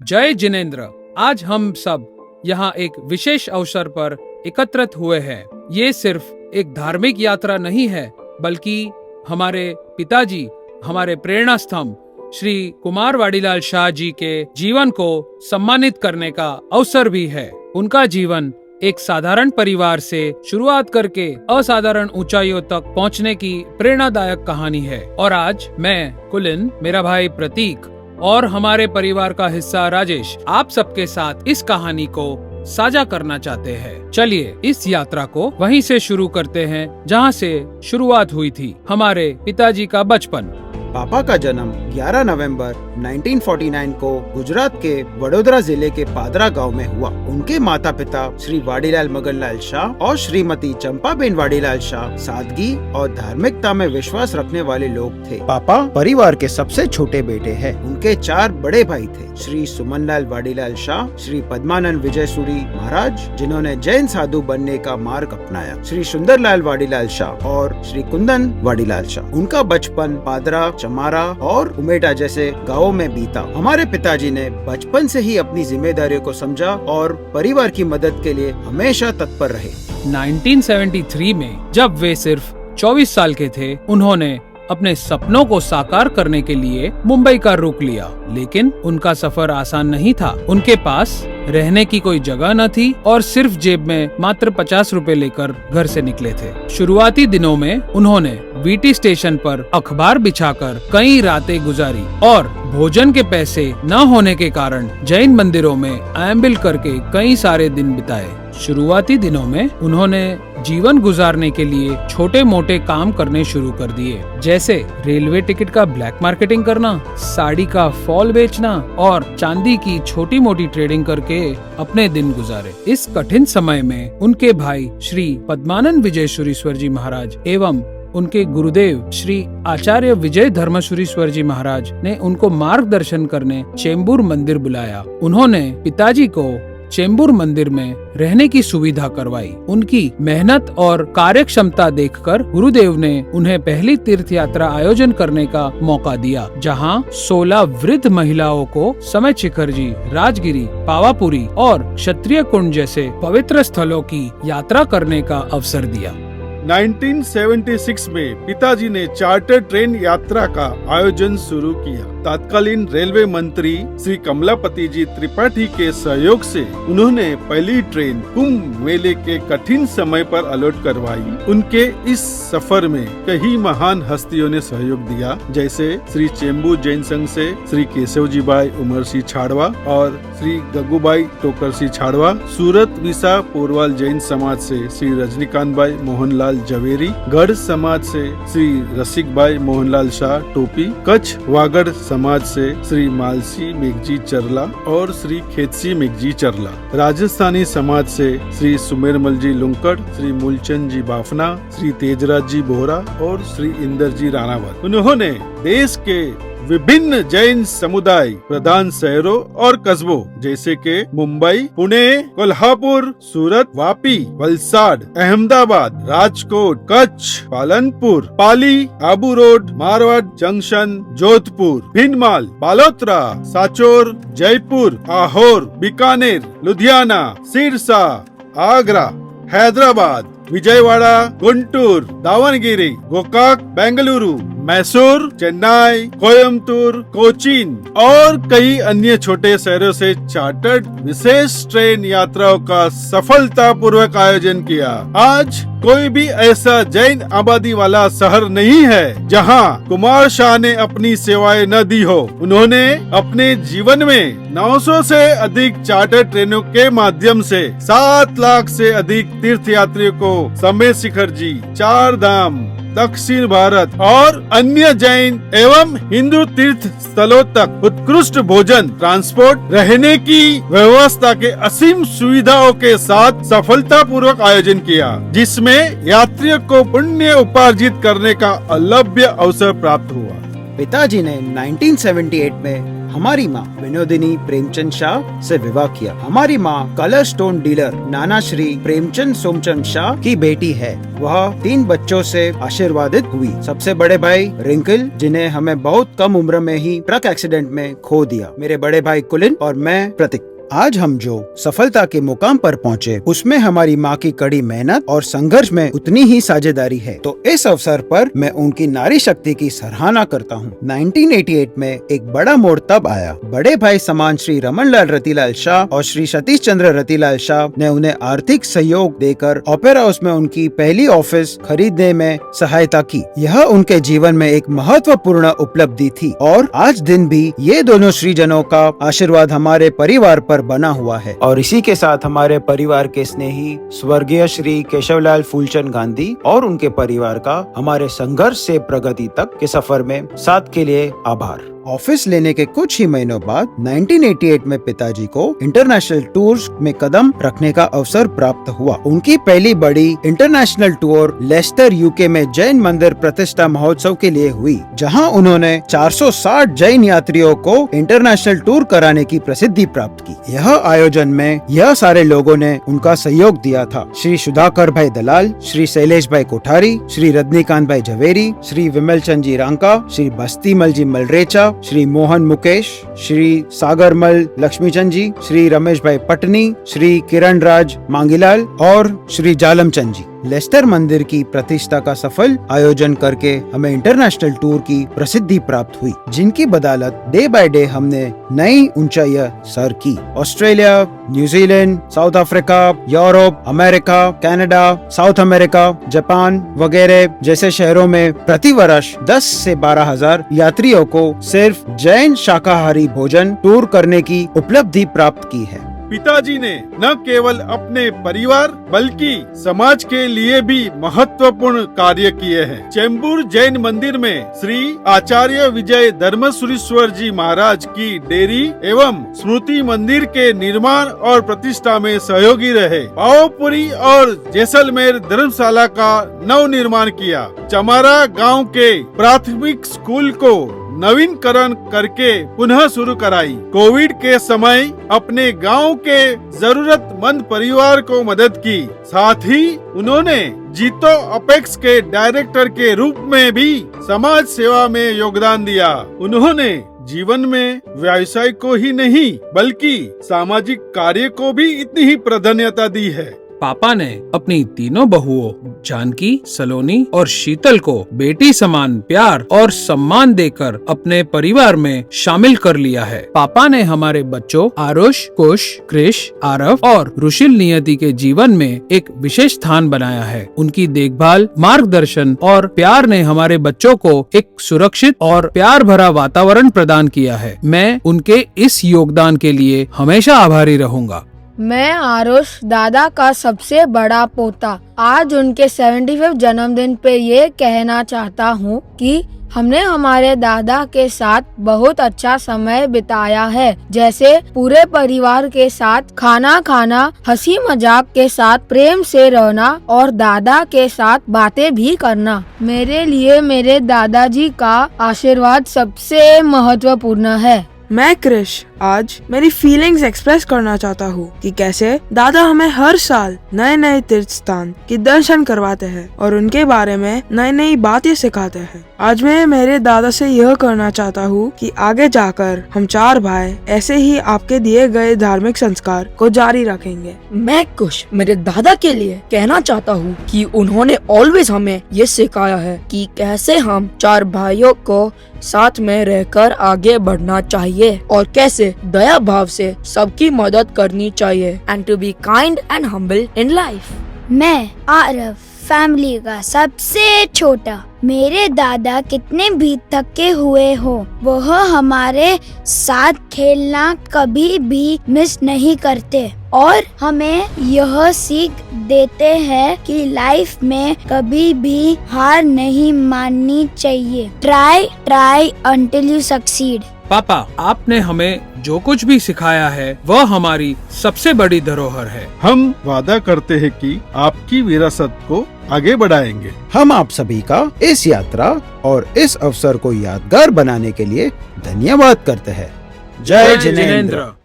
जय जिनेन्द्र। आज हम सब यहाँ एक विशेष अवसर पर एकत्रित हुए हैं। ये सिर्फ एक धार्मिक यात्रा नहीं है, बल्कि हमारे पिताजी, हमारे प्रेरणा स्तंभ श्री कुमार वाडीलाल शाह जी के जीवन को सम्मानित करने का अवसर भी है। उनका जीवन एक साधारण परिवार से शुरुआत करके असाधारण ऊंचाइयों तक पहुंचने की प्रेरणादायक कहानी है। और आज मैं कुलिन, मेरा भाई प्रतीक और हमारे परिवार का हिस्सा राजेश आप सबके साथ इस कहानी को साझा करना चाहते हैं। चलिए इस यात्रा को वहीं से शुरू करते हैं जहां से शुरुआत हुई थी, हमारे पिताजी का बचपन। पापा का जन्म 11 नवंबर 1949 को गुजरात के वडोदरा जिले के पादरा गांव में हुआ। उनके माता पिता श्री वाडीलाल मगनलाल शाह और श्रीमती चंपाबेन वाडीलाल शाह सादगी और धार्मिकता में विश्वास रखने वाले लोग थे। पापा परिवार के सबसे छोटे बेटे हैं। उनके 4 बड़े भाई थे, श्री सुमनलाल वाडीलाल शाह, श्री पद्मानंद विजयसूरी महाराज जिन्होंने जैन साधु बनने का मार्ग अपनाया, श्री सुंदरलाल वाडीलाल शाह और श्री कुंदन वाडीलाल शाह। उनका बचपन पादरा, चमारा और उमेटा जैसे गांवों में बीता। हमारे पिताजी ने बचपन से ही अपनी जिम्मेदारियों को समझा और परिवार की मदद के लिए हमेशा तत्पर रहे। 1973 में जब वे सिर्फ 24 साल के थे, उन्होंने अपने सपनों को साकार करने के लिए मुंबई का रुख लिया। लेकिन उनका सफर आसान नहीं था। उनके पास रहने की कोई जगह न थी और सिर्फ जेब में मात्र 50 रुपए लेकर घर से निकले थे। शुरुआती दिनों में उन्होंने वीटी स्टेशन पर अखबार बिछाकर कई रातें गुजारी और भोजन के पैसे न होने के कारण जैन मंदिरों में एम्बिल करके कई सारे दिन बिताए। शुरुआती दिनों में उन्होंने जीवन गुजारने के लिए छोटे मोटे काम करने शुरू कर दिए, जैसे रेलवे टिकट का ब्लैक मार्केटिंग करना, साड़ी का फॉल बेचना और चांदी की छोटी मोटी ट्रेडिंग करके अपने दिन गुजारे। इस कठिन समय में उनके भाई श्री पद्मानंद विजयसूरीश्वर जी महाराज एवं उनके गुरुदेव श्री आचार्य विजय धर्मसूरीश्वर जी महाराज ने उनको मार्गदर्शन करने चेंबूर मंदिर बुलाया। उन्होंने पिताजी को चेंबूर मंदिर में रहने की सुविधा करवाई। उनकी मेहनत और कार्य क्षमता देखकर गुरुदेव ने उन्हें पहली तीर्थ यात्रा आयोजन करने का मौका दिया, जहां 16 वृद्ध महिलाओं को समय शिखर जी, राजगिरी, पावापुरी और क्षत्रिय कुंड जैसे पवित्र स्थलों की यात्रा करने का अवसर दिया। 1976 में पिताजी ने चार्टर ट्रेन यात्रा का आयोजन शुरू किया। तत्कालीन रेलवे मंत्री श्री कमलापति जी त्रिपाठी के सहयोग से उन्होंने पहली ट्रेन कुंभ मेले के कठिन समय पर अलॉट करवाई। उनके इस सफर में कई महान हस्तियों ने सहयोग दिया, जैसे श्री चेंबूर जैन संघ से श्री केशवजी भाई उमर सिंह छाड़वा और श्री गगुबाई टोकर सिंह छाड़वा, सूरत विसा पोरवाल जैन समाज से श्री रजनीकांत भाई मोहनलाल जवेरी, गढ़ समाज से श्री रसिक भाई मोहनलाल शाह टोपी, कच्छ वागड़ समाज से श्री मालसी मेघजी चरला और श्री खेतसी मेघजी चरला, राजस्थानी समाज से श्री सुमेरमल जी लुंकड़, श्री मूलचंद जी बाफना, श्री तेजराज जी बोहरा और श्री इंदर जी राणावत। उन्होंने देश के विभिन्न जैन समुदाय प्रधान शहरों और कस्बों जैसे के मुंबई, पुणे, कोल्हापुर, सूरत, वापी, वलसाड, अहमदाबाद, राजकोट, कच्छ, पालनपुर, पाली, आबू रोड, मारवाड़ जंक्शन, जोधपुर, भिंडमाल, बालोतरा, साचोर, जयपुर, आहोर, बीकानेर, लुधियाना, सिरसा, आगरा, हैदराबाद, विजयवाड़ा, गुंटूर, दावनगिरी, गोकाक, बेंगलुरु, मैसूर, चेन्नई, कोयम्बतूर, कोचीन और कई अन्य छोटे शहरों से चार्टर्ड विशेष ट्रेन यात्राओं का सफलतापूर्वक आयोजन किया। आज कोई भी ऐसा जैन आबादी वाला शहर नहीं है जहां कुमार शाह ने अपनी सेवाएं न दी हो। उन्होंने अपने जीवन में 900 से अधिक चार्टर ट्रेनों के माध्यम से 7 लाख से अधिक तीर्थ यात्रियों को समय शिखर जी, 4 धाम, दक्षिण भारत और अन्य जैन एवं हिंदू तीर्थ स्थलों तक उत्कृष्ट भोजन, ट्रांसपोर्ट, रहने की व्यवस्था के असीम सुविधाओं के साथ सफलतापूर्वक आयोजन किया, जिसमें यात्रियों को पुण्य उपार्जित करने का अलभ्य अवसर प्राप्त हुआ। पिताजी ने 1978 में हमारी माँ विनोदिनी प्रेमचंद शाह से विवाह किया। हमारी माँ कलर स्टोन डीलर नाना श्री प्रेमचंद सोमचंद शाह की बेटी है। वह 3 बच्चों से आशीर्वादित हुई। सबसे बड़े भाई रिंकल, जिन्हें हमें बहुत कम उम्र में ही ट्रक एक्सीडेंट में खो दिया। मेरे बड़े भाई कुलिन और मैं प्रतीक। आज हम जो सफलता के मुकाम पर पहुँचे उसमें हमारी माँ की कड़ी मेहनत और संघर्ष में उतनी ही साझेदारी है। तो इस अवसर पर मैं उनकी नारी शक्ति की सराहना करता हूँ। 1988 में एक बड़ा मोड़ तब आया। बड़े भाई समान श्री रमनलाल रतिलाल शाह और श्री सतीश चंद्र रतिलाल शाह ने उन्हें आर्थिक सहयोग देकर ओपेरा हाउस में उनकी पहली ऑफिस खरीदने में सहायता की। यह उनके जीवन में एक महत्वपूर्ण उपलब्धि थी और आज दिन भी ये दोनों श्रीजनों का आशीर्वाद हमारे परिवार पर बना हुआ है। और इसी के साथ हमारे परिवार के स्नेही स्वर्गीय श्री केशवलाल फूलचंद गांधी और उनके परिवार का हमारे संघर्ष से प्रगति तक के सफर में साथ के लिए आभार। ऑफिस लेने के कुछ ही महीनों बाद 1988 में पिताजी को इंटरनेशनल टूर्स में कदम रखने का अवसर प्राप्त हुआ। उनकी पहली बड़ी इंटरनेशनल टूर लेस्टर यूके में जैन मंदिर प्रतिष्ठा महोत्सव के लिए हुई, जहां उन्होंने 460 जैन यात्रियों को इंटरनेशनल टूर कराने की प्रसिद्धि प्राप्त की। यह आयोजन में यह सारे लोगों ने उनका सहयोग दिया था। श्री सुधाकर भाई दलाल, श्री शैलेश भाई कोठारी, श्री रजनीकांत भाई झवेरी, श्री विमल चंद जी रांका, श्री बस्तीमल जी मलरेचा, श्री मोहन मुकेश, श्री सागरमल लक्ष्मीचंद जी, श्री रमेश भाई पटनी, श्री किरण राज मांगीलाल और श्री जालम चंद जी। लेस्टर मंदिर की प्रतिष्ठा का सफल आयोजन करके हमें इंटरनेशनल टूर की प्रसिद्धि प्राप्त हुई, जिनकी बदौलत डे बाय डे हमने नई ऊंचाइयां सर की। Australia, New Zealand, south Africa, Europe, America, Canada, south America, Japan वगैरह जैसे शहरों में प्रति वर्ष 10 से 12 हजार यात्रियों को सिर्फ जैन शाकाहारी भोजन टूर करने की उपलब्धि प्राप्त की है। पिताजी ने न केवल अपने परिवार बल्कि समाज के लिए भी महत्वपूर्ण कार्य किए हैं। चेंबूर जैन मंदिर में श्री आचार्य विजय धर्मसुरीश्वर जी महाराज की डेयरी एवं स्मृति मंदिर के निर्माण और प्रतिष्ठा में सहयोगी रहे। पावपुरी और जैसलमेर धर्मशाला का नव निर्माण किया। चमारा गांव के प्राथमिक स्कूल को नवीनकरण करके पुनः शुरू कराई। कोविड के समय अपने गांव के जरूरतमंद परिवार को मदद की। साथ ही उन्होंने जीतो अपेक्स के डायरेक्टर के रूप में भी समाज सेवा में योगदान दिया। उन्होंने जीवन में व्यवसाय को ही नहीं बल्कि सामाजिक कार्य को भी इतनी ही प्राधान्यता दी है। पापा ने अपनी तीनों बहुओं जानकी, सलोनी और शीतल को बेटी समान प्यार और सम्मान देकर अपने परिवार में शामिल कर लिया है। पापा ने हमारे बच्चों आरुष, कुश, कृष, आरव और रुशिल नियति के जीवन में एक विशेष स्थान बनाया है। उनकी देखभाल, मार्गदर्शन और प्यार ने हमारे बच्चों को एक सुरक्षित और प्यार भरा वातावरण प्रदान किया है। मैं उनके इस योगदान के लिए हमेशा आभारी रहूंगा। मैं आरुष, दादा का सबसे बड़ा पोता, आज उनके 75वें जन्मदिन पे ये कहना चाहता हूँ कि हमने हमारे दादा के साथ बहुत अच्छा समय बिताया है, जैसे पूरे परिवार के साथ खाना खाना, हंसी मजाक के साथ प्रेम से रहना और दादा के साथ बातें भी करना। मेरे लिए मेरे दादाजी का आशीर्वाद सबसे महत्वपूर्ण है। मैं कृष आज मेरी फीलिंग्स एक्सप्रेस करना चाहता हूँ कि कैसे दादा हमें हर साल नए नए तीर्थ स्थान के दर्शन करवाते हैं और उनके बारे में नई नई बातें सिखाते हैं। आज मैं मेरे दादा से यह करना चाहता हूँ कि आगे जाकर हम 4 भाई ऐसे ही आपके दिए गए धार्मिक संस्कार को जारी रखेंगे। मैं कुछ मेरे दादा के लिए कहना चाहता हूँ कि उन्होंने ऑलवेज हमें ये सिखाया है कि कैसे हम 4 भाइयों को साथ में रहकर आगे बढ़ना चाहिए और कैसे दया भाव से सबकी मदद करनी चाहिए and to be kind and humble in life. मैं आरव, फैमिली का सबसे छोटा। मेरे दादा कितने भी थके हुए हो, वह हमारे साथ खेलना कभी भी मिस नहीं करते और हमें यह सीख देते हैं कि लाइफ में कभी भी हार नहीं माननी चाहिए। Try until you succeed. पापा, आपने हमें जो कुछ भी सिखाया है वह हमारी सबसे बड़ी धरोहर है। हम वादा करते हैं कि आपकी विरासत को आगे बढ़ाएंगे। हम आप सभी का इस यात्रा और इस अवसर को यादगार बनाने के लिए धन्यवाद करते हैं। जय जिनेंद्र।